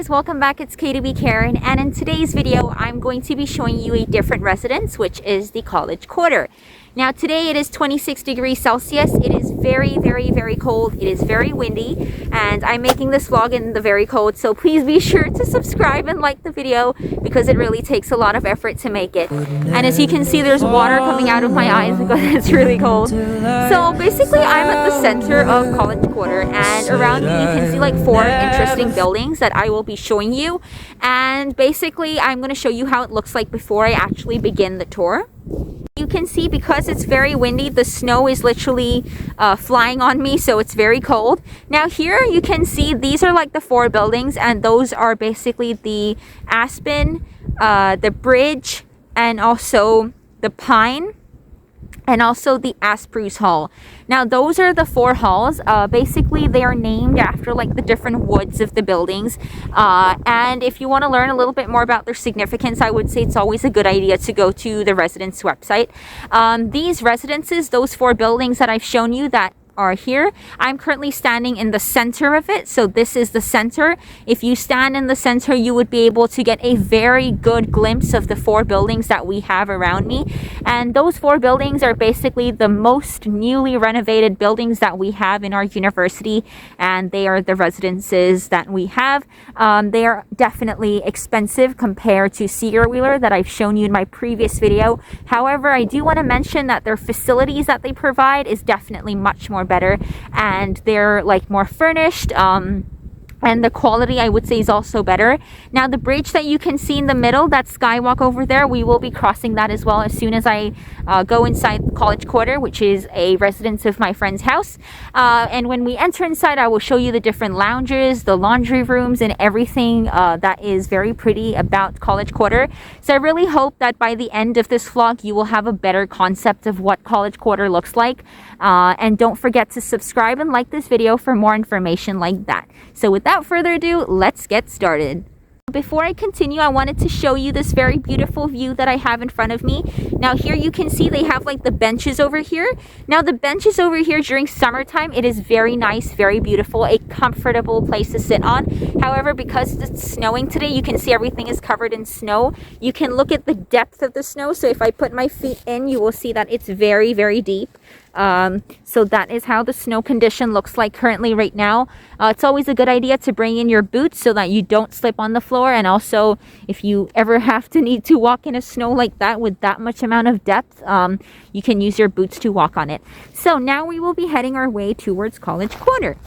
guys, welcome back. It's K2B Karen, and in today's video I'm going to be showing you a different residence, which is the College Quarter. Now today it is 26 degrees Celsius. It is very cold. It is very windy, and I'm making this vlog in the very cold, so please be sure to subscribe and like the video because it really takes a lot of effort to make it. And as you can see, there's water coming out of my eyes because it's really cold. So basically I'm at the center of College Quarter, and around me you can see like 4 interesting buildings that I will be showing you, and basically I'm going to show you how it looks like before I actually begin the tour. You can see, because it's very windy, the snow is literally flying on me, so it's very cold. Now here you can see these are like the 4 buildings, and those are basically the Aspen, the Bridge, and also the Pine, and also the Asprus Hall. Now those are the 4 halls. Basically they are named after like the different woods of the buildings, and if you want to learn a little bit more about their significance, I would say it's always a good idea to go to the residence website. These residences, those 4 buildings that I've shown you that are here, I'm currently standing in the center of it, so this is the center. If you stand in the center, you would be able to get a very good glimpse of the 4 buildings that we have around me, and those 4 buildings are basically the most newly renovated buildings that we have in our university, and they are the residences that we have. They are definitely expensive compared to Cedar Wheeler that I've shown you in my previous video. However, I do want to mention that their facilities that they provide is definitely much more better, and they're like more furnished, and the quality I would say is also better. Now the bridge that you can see in the middle, that Skywalk over there, we will be crossing that as well as soon as I go inside the College Quarter, which is a residence of my friend's house. And when we enter inside, I will show you the different lounges, the laundry rooms, and everything that is very pretty about College Quarter. So I really hope that by the end of this vlog you will have a better concept of what College Quarter looks like. And don't forget to subscribe and like this video for more information like that. So without further ado, let's get started. Before I continue, I wanted to show you this very beautiful view that I have in front of me. Now here you can see they have like the benches over here. Now the benches over here during summertime, it is very nice, very beautiful, a comfortable place to sit on. However, because it's snowing today, you can see everything is covered in snow. You can look at the depth of the snow. So if I put my feet in, you will see that it's very deep. So that is how the snow condition looks like currently right now. It's always a good idea to bring in your boots so that you don't slip on the floor, and also if you ever have to need to walk in a snow like that with that much amount of depth, you can use your boots to walk on it. So now we will be heading our way towards College Quarter.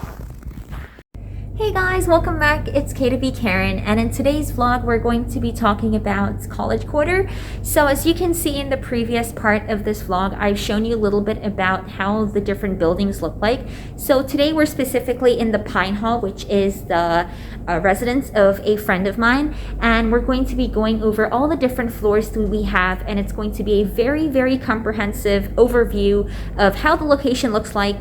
Hey guys, welcome back. It's K2B Karen, and in today's vlog we're going to be talking about College Quarter. So as you can see in the previous part of this vlog, I've shown you a little bit about how the different buildings look like. So today we're specifically in the Pine Hall, which is the residence of a friend of mine, and we're going to be going over all the different floors that we have, and it's going to be a very comprehensive overview of how the location looks like.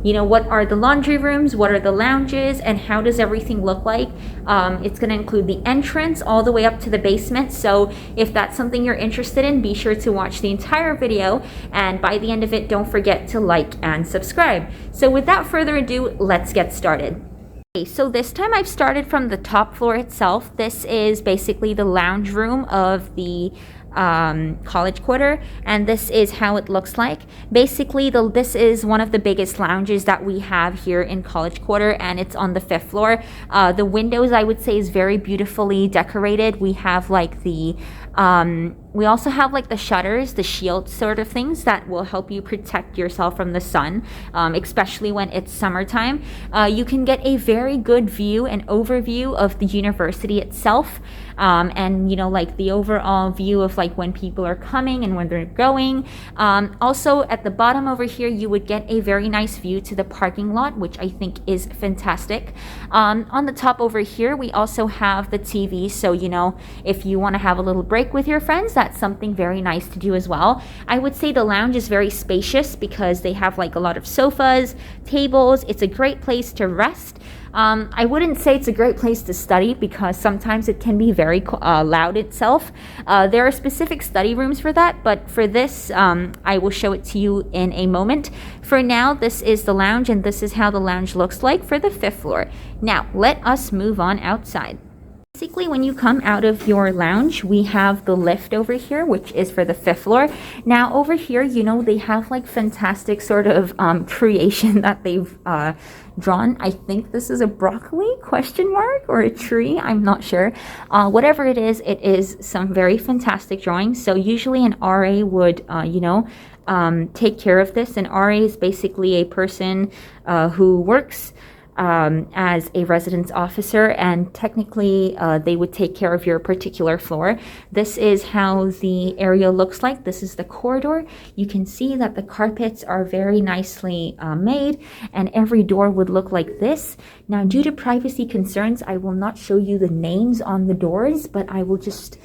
You know, what are the laundry rooms, what are the lounges, and how does everything look like. It's going to include the entrance all the way up to the basement, so if that's something you're interested in, be sure to watch the entire video, and by the end of it, don't forget to like and subscribe. So without further ado, let's get started. Okay, so this time I've started from the top floor itself. This is basically the lounge room of the College Quarter, and this is how it looks like. Basically this is one of the biggest lounges that we have here in College Quarter, and it's on the 5th floor. The windows, I would say, is very beautifully decorated. We have like the we also have like the shutters, the shield sort of things that will help you protect yourself from the sun, especially when it's summertime. You can get a very good view and overview of the university itself, and you know, like the overall view of like when people are coming and when they're going. Also at the bottom over here, you would get a very nice view to the parking lot, which I think is fantastic. On the top over here, we also have the TV, so you know, if you want to have a little break with your friends, that's something very nice to do as well. I would say the lounge is very spacious because they have like a lot of sofas, tables. It's a great place to rest. I wouldn't say it's a great place to study because sometimes it can be very loud itself. There are specific study rooms for that, but for this, I will show it to you in a moment. For now, this is the lounge, and this is how the lounge looks like for the 5th floor. Now, let us move on outside. basically when you come out of your lounge, we have the lift over here, which is for the 5th floor. Now over here, you know, they have like fantastic sort of creation that they've drawn. I think this is a broccoli question mark or a tree, I'm not sure. Whatever it is some very fantastic drawings. So usually an RA would you know, take care of this. An RA is basically a person who works as a residence officer, and technically they would take care of your particular floor. This is how the area looks like. This is the corridor. You can see that the carpets are very nicely made, and every door would look like this. Now, due to privacy concerns, I will not show you the names on the doors, but I will just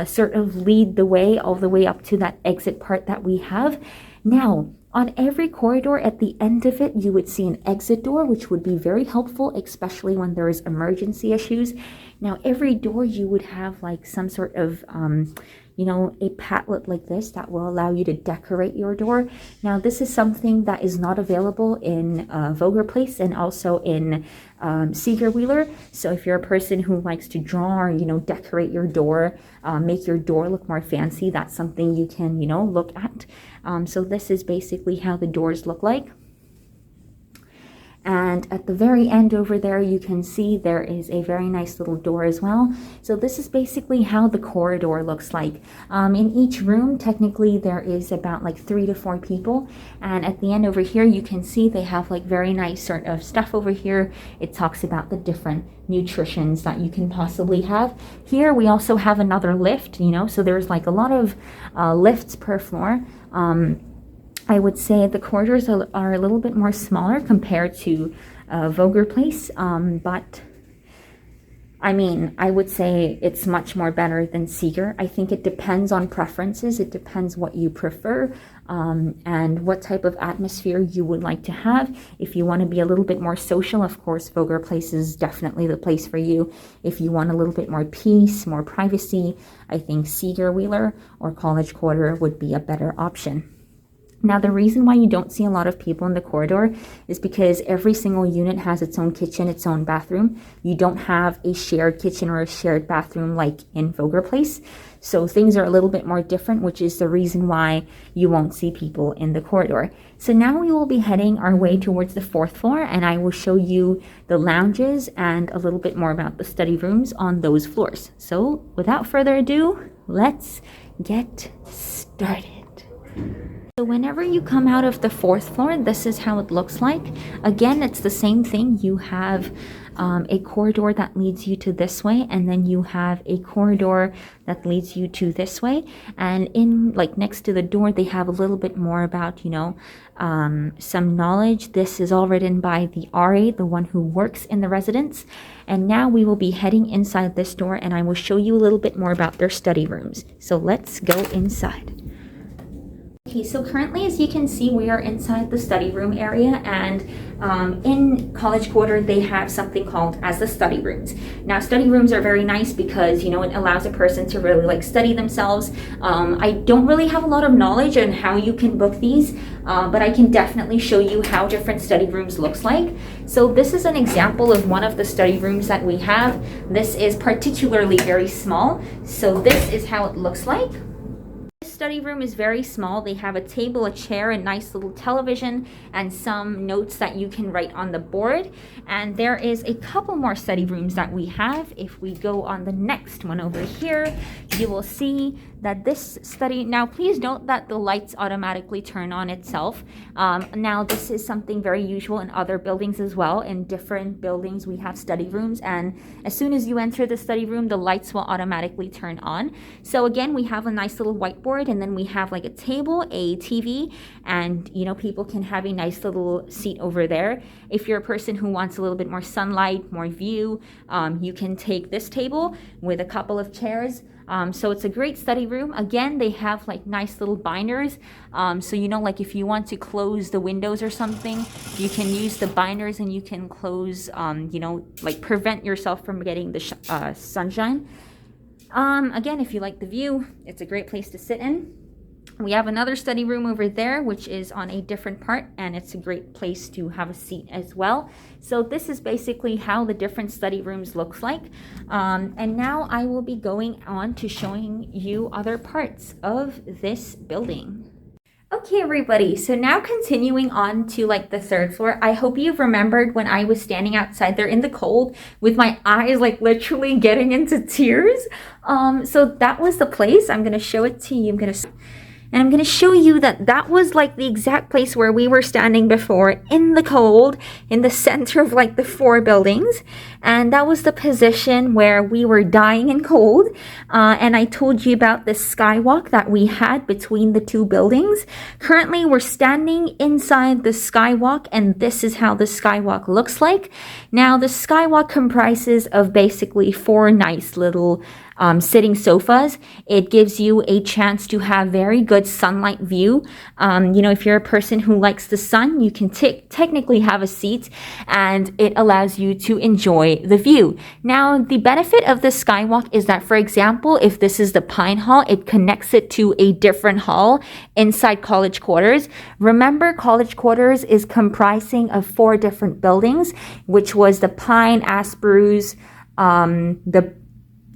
sort of lead the way all the way up to that exit part that we have. Now, on every corridor, at the end of it, you would see an exit door, which would be very helpful, especially when there is emergency issues. Now, every door you would have like some sort of, you know, a padlock like this that will allow you to decorate your door. Now, this is something that is not available in Vogler Place and also in Seeger Wheeler. So if you're a person who likes to draw or, you know, decorate your door, make your door look more fancy, that's something you can, you know, look at. So this is basically how the doors look like. And at the very end over there, you can see there is a very nice little door as well. So this is basically how the corridor looks like. In each room, technically, there is about like 3 to 4 people. And at the end over here, you can see they have like very nice sort of stuff over here. It talks about the different nutritions that you can possibly have. Here, we also have another lift, you know, so there's like a lot of lifts per floor. I would say the corridors are a little bit more smaller compared to Vogler Place, but I mean, I would say it's much more better than Seeger. I think it depends on preferences. It depends what you prefer and what type of atmosphere you would like to have. If you want to be a little bit more social, of course, Vogler Place is definitely the place for you. If you want a little bit more peace, more privacy, I think Seeger Wheeler or College Quarter would be a better option. Now, the reason why you don't see a lot of people in the corridor is because every single unit has its own kitchen, its own bathroom. You don't have a shared kitchen or a shared bathroom like in Vogler Place. So things are a little bit more different, which is the reason why you won't see people in the corridor. So now we will be heading our way towards the 4th floor, and I will show you the lounges and a little bit more about the study rooms on those floors. So without further ado, let's get started. So whenever you come out of the 4th floor, this is how it looks like. Again, it's the same thing. You have a corridor that leads you to this way, and then you have a corridor that leads you to this way. And in like next to the door, they have a little bit more about, you know, some knowledge. This is all written by the RA, the one who works in the residence. And now we will be heading inside this door, and I will show you a little bit more about their study rooms. So let's go inside. Okay, so currently, as you can see, we are inside the study room area, and in College Quarter, they have something called as the study rooms. Now, study rooms are very nice because, you know, it allows a person to really like study themselves. I don't really have a lot of knowledge on how you can book these, but I can definitely show you how different study rooms looks like. So this is an example of one of the study rooms that we have. This is particularly very small. So this is how it looks like. Study room is very small. They have a table, a chair, a nice little television, and some notes that you can write on the board. And there is a couple more study rooms that we have. If we go on the next one over here, you will see that this study, now please note that the lights automatically turn on itself. Now this is something very usual in other buildings as well. In different buildings we have study rooms, and as soon as you enter the study room, the lights will automatically turn on. So again, we have a nice little whiteboard, and then we have like a table, a TV, and you know, people can have a nice little seat over there. If you're a person who wants a little bit more sunlight, more view, you can take this table with a couple of chairs. So it's a great study room. Again, they have like nice little binders. So, you know, like if you want to close the windows or something, you can use the binders and you can close, you know, like prevent yourself from getting the sunshine. Again, if you like the view, it's a great place to sit in. We have another study room over there, which is on a different part, and it's a great place to have a seat as well. So this is basically how the different study rooms looks like. And now I will be going on to showing you other parts of this building. Okay, everybody, so now continuing on to like the third floor. I hope you've remembered when I was standing outside there in the cold with my eyes like literally getting into tears. So that was the place. I'm gonna show it to you. I'm going to show you that that was like the exact place where we were standing before in the cold, in the center of like the 4 buildings. And that was the position where we were dying in cold. And I told you about the skywalk that we had between the 2 buildings. Currently, we're standing inside the skywalk, and this is how the skywalk looks like. Now, the skywalk comprises of basically 4 nice little sitting sofas. It gives you a chance to have very good sunlight view. You know, if you're a person who likes the sun, you can technically have a seat, and it allows you to enjoy the view. Now, the benefit of the skywalk is that, for example, if this is the Pine Hall, it connects it to a different hall inside College Quarters. Remember, College Quarters is comprising of 4 different buildings, which was the Pine, Asperu's,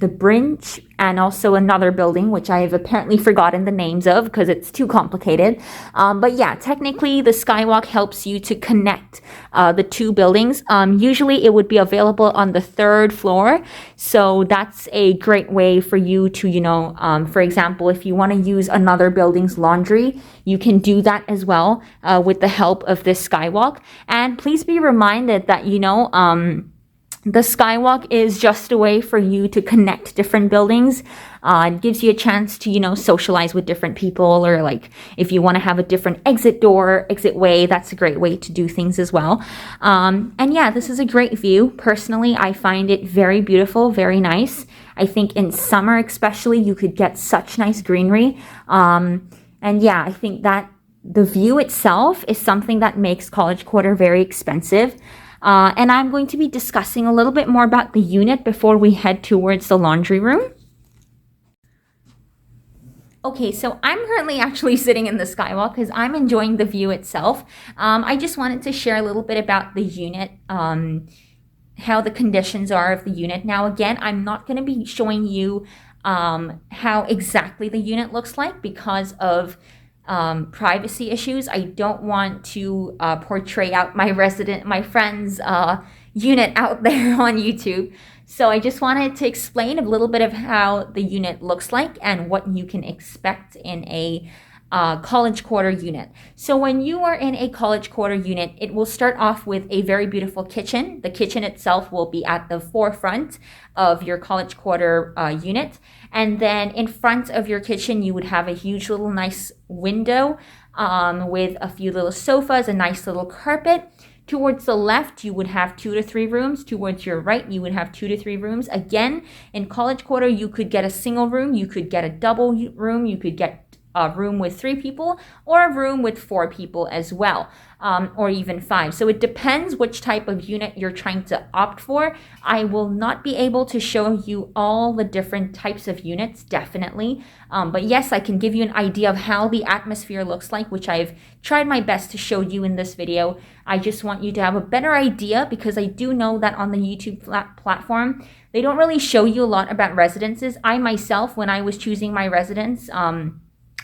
the Brinch, and also another building, which I have apparently forgotten the names of because it's too complicated. But yeah, technically the skywalk helps you to connect the 2 buildings. Usually it would be available on the 3rd floor. So that's a great way for you to, you know, for example, if you want to use another building's laundry, you can do that as well with the help of this skywalk. And please be reminded that, you know, the skywalk is just a way for you to connect different buildings. It gives you a chance to, you know, socialize with different people, or like if you want to have a different exit door, exit way, that's a great way to do things as well. And yeah, this is a great view. Personally, I find it very beautiful, very nice. I think in summer especially, you could get such nice greenery. And yeah, I think that the view itself is something that makes College Quarter very expensive. And I'm going to be discussing a little bit more about the unit before we head towards the laundry room. Okay, so I'm currently actually sitting in the skywalk because I'm enjoying the view itself. I just wanted to share a little bit about the unit, how the conditions are of the unit. Now, again, I'm not going to be showing you how exactly the unit looks like because of privacy issues. I don't want to portray out my friend's unit out there on YouTube. So I just wanted to explain a little bit of how the unit looks like and what you can expect in a College Quarter unit. So when you are in a College Quarter unit, it will start off with a very beautiful kitchen. The kitchen itself will be at the forefront of your College Quarter unit. And then in front of your kitchen, you would have a huge little nice window with a few little sofas, a nice little carpet. Towards the left, you would have 2 to 3 rooms. Towards your right, you would have 2 to 3 rooms. Again, in College Quarter, you could get a single room, you could get a double room, you could get a room with 3 people, or a room with 4 people as well, or even 5. So it depends which type of unit you're trying to opt for. I will not be able to show you all the different types of units, definitely. But yes, I can give you an idea of how the atmosphere looks like, which I've tried my best to show you in this video. I just want you to have a better idea because I do know that on the YouTube platform, they don't really show you a lot about residences. I myself, when I was choosing my residence,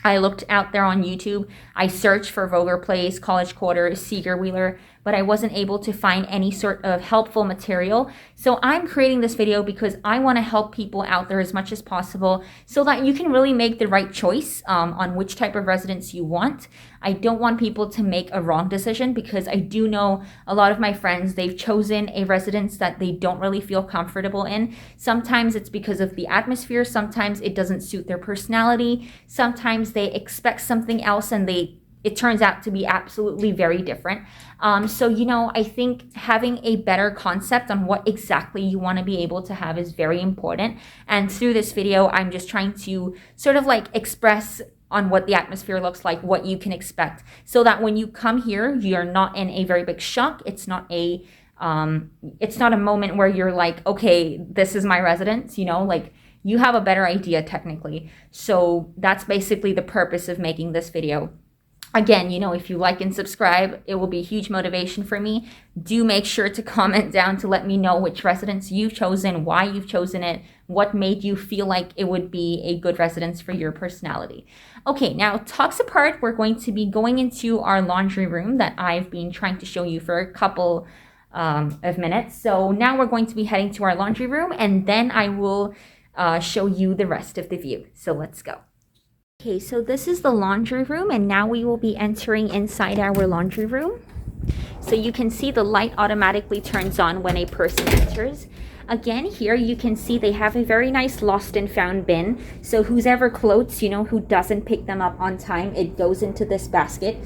I looked out there on YouTube. I searched for Vogler Place, College Quarter, Seeger Wheeler, but I wasn't able to find any sort of helpful material. So I'm creating this video because I want to help people out there as much as possible so that you can really make the right choice on which type of residence you want. I don't want people to make a wrong decision because I do know a lot of my friends, they've chosen a residence that they don't really feel comfortable in. Sometimes it's because of the atmosphere. Sometimes it doesn't suit their personality. Sometimes they expect something else and it turns out to be absolutely very different. So, you know, I think having a better concept on what exactly you want to be able to have is very important. And through this video, I'm just trying to sort of like express on what the atmosphere looks like, what you can expect, so that when you come here, you're not in a very big shock. It's not a moment where you're like, okay, this is my residence, you know, like you have a better idea technically. So that's basically the purpose of making this video. Again, you know, if you like and subscribe, it will be a huge motivation for me. Do make sure to comment down to let me know which residence you've chosen, why you've chosen it, what made you feel like it would be a good residence for your personality. Okay, now talks apart, we're going to be going into our laundry room that I've been trying to show you for a couple of minutes. So now we're going to be heading to our laundry room, and then I will show you the rest of the view. So let's go. Okay, so this is the laundry room, and now we will be entering inside our laundry room. So you can see the light automatically turns on when a person enters. Again, here you can see they have a very nice lost and found bin. So whose ever clothes, you know, who doesn't pick them up on time, it goes into this basket.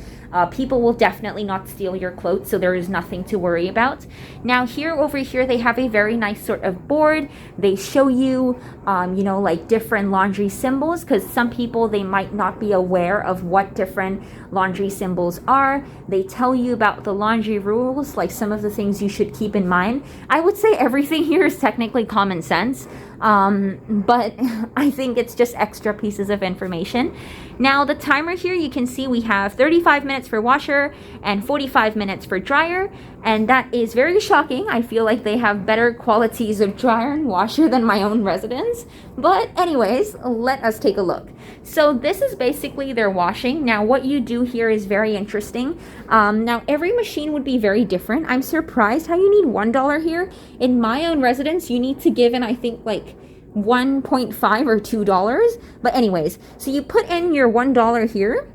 People will definitely not steal your clothes, so there is nothing to worry about. Now here, over here, they have a very nice sort of board. They show you, you know, like different laundry symbols, because some people, they might not be aware of what different laundry symbols are. They tell you about the laundry rules, like some of the things you should keep in mind. I would say everything here is technically common sense, but I think it's just extra pieces of information. Now the timer here, you can see we have 35 minutes for washer and 45 minutes for dryer, and that is very shocking. I feel like they have better qualities of dryer and washer than my own residence, but anyways, let us take a look. So this is basically their washing. Now what you do here is very interesting. Now every machine would be very different. I'm surprised how you need $1 here. In my own residence, you need to give in, I think, like $1.5 or $2. But anyways, so you put in your $1 here,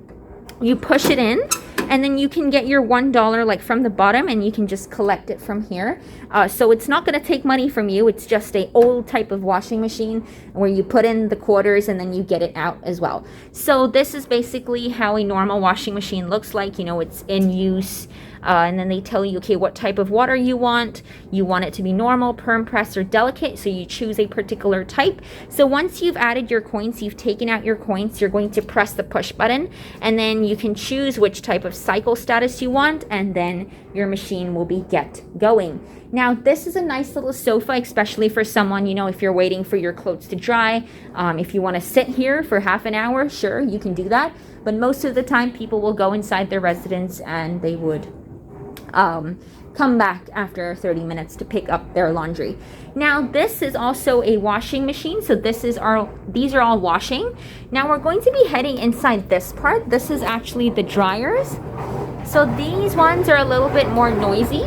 you push it in, and then you can get your $1 like from the bottom, and you can just collect it from here. So it's not going to take money from you. It's just a old type of washing machine where you put in the quarters and then you get it out as well. So this is basically how a normal washing machine looks like. You know, it's in use. And then they tell you, okay, what type of water you want. You want it to be normal, perm press, or delicate, so you choose a particular type. So once you've added your coins, you've taken out your coins, you're going to press the push button, and then you can choose which type of cycle status you want, and then your machine will be get going. Now this is a nice little sofa, especially for someone, you know, if you're waiting for your clothes to dry. If you want to sit here for half an hour, sure, you can do that. But most of the time people will go inside their residence and they would come back after 30 minutes to pick up their laundry. Now this is also a washing machine, so these are all washing. Now we're going to be heading inside this part. This is actually the dryers. So these ones are a little bit more noisy.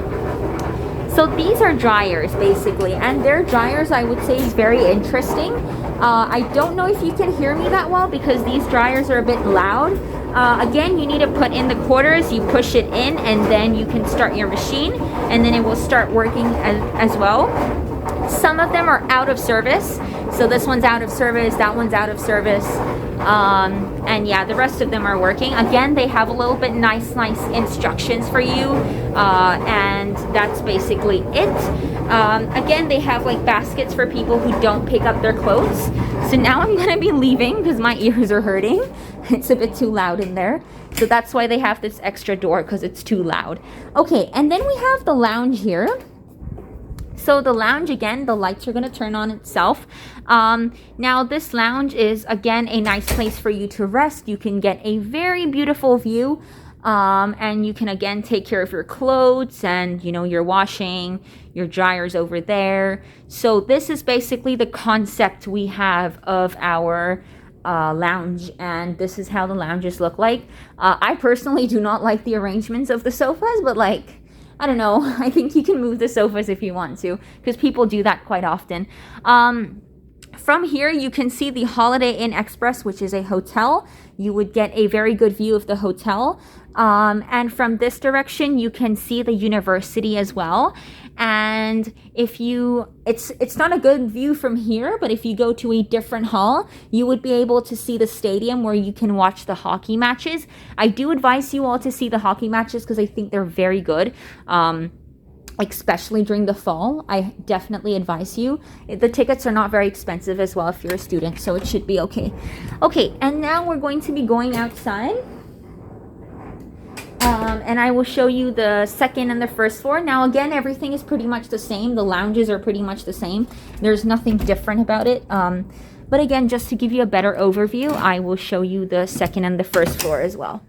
So these are dryers basically, and their dryers, I would say, is very interesting. I don't know if you can hear me that well because these dryers are a bit loud. Again, you need to put in the quarters, you push it in, and then you can start your machine, and then it will start working as well. Some of them are out of service. So this one's out of service, that one's out of service. And yeah, the rest of them are working. Again, they have a little bit nice instructions for you. And that's basically it. Again, they have like baskets for people who don't pick up their clothes. So now I'm gonna be leaving because my ears are hurting. It's a bit too loud in there. So that's why they have this extra door, because it's too loud. Okay, and then we have the lounge here. So the lounge, again, the lights are going to turn on itself. Now this lounge is, again, a nice place for you to rest. You can get a very beautiful view. And you can, again, take care of your clothes and, you know, your washing, your dryers over there. So this is basically the concept we have of our lounge, and this is how the lounges look like. I personally do not like the arrangements of the sofas, but like, I don't know, I think you can move the sofas if you want to, because people do that quite often. From here, you can see the Holiday Inn Express, which is a hotel. You would get a very good view of the hotel. And from this direction, you can see the university as well. And if you, it's not a good view from here, but if you go to a different hall, you would be able to see the stadium where you can watch the hockey matches. I do advise you all to see the hockey matches because I think they're very good. Especially during the fall, I definitely advise you. The tickets are not very expensive as well if you're a student, so it should be okay. Okay, and now we're going to be going outside. And I will show you the second and the first floor. Now again, everything is pretty much the same. The lounges are pretty much the same. There's nothing different about it. But again, just to give you a better overview, I will show you the second and the first floor as well.